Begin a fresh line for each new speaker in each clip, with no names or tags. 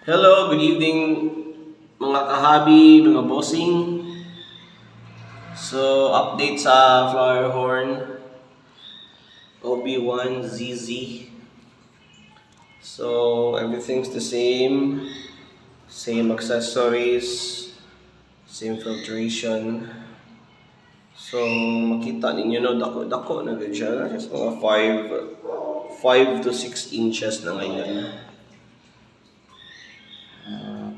Hello, good evening mga kahabi, mga bossing. So, update sa flower horn OB1ZZ. So, everything's the same. Same accessories, same filtration. So, makita ninyo no, dako-dako na gud siya. Just mga 5 to 6 inches na ngayon.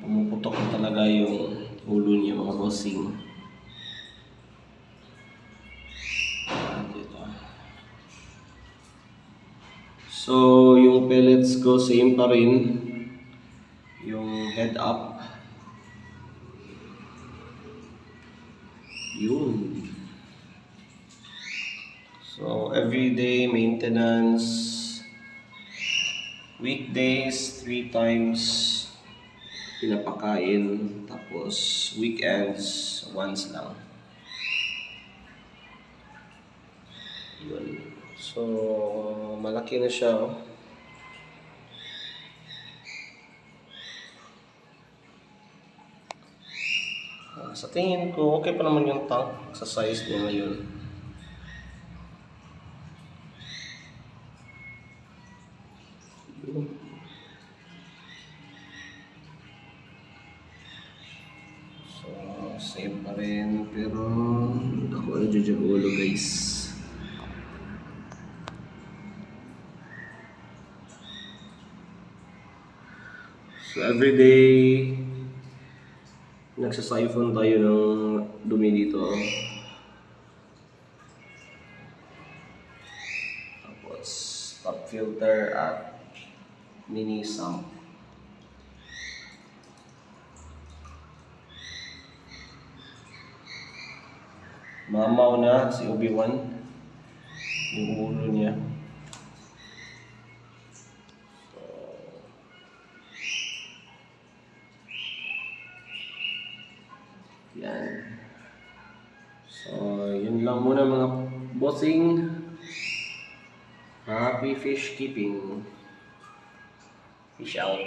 Pumuputok na talaga yung ulo niya mga bossing. Dito. So, yung pellets ko same pa rin. Yung head up. Yun. So, everyday maintenance. Weekdays, 3 times pinapakain. Tapos, weekends, once lang. Yun. So, malaki na siya. Oh. Sa tingin ko, okay pa naman yung tank sa size niya ngayon. So, same pa rin. Pero, ako na dyan ulo guys. So, everyday, nagsasiphon tayo ng dumi dito. Tapos, top filter at mini sump. Mamaw na si Obi-Wan. Yung ulo niya. Yan. So, yun lang muna mga bossing. Happy fish keeping. Fish out.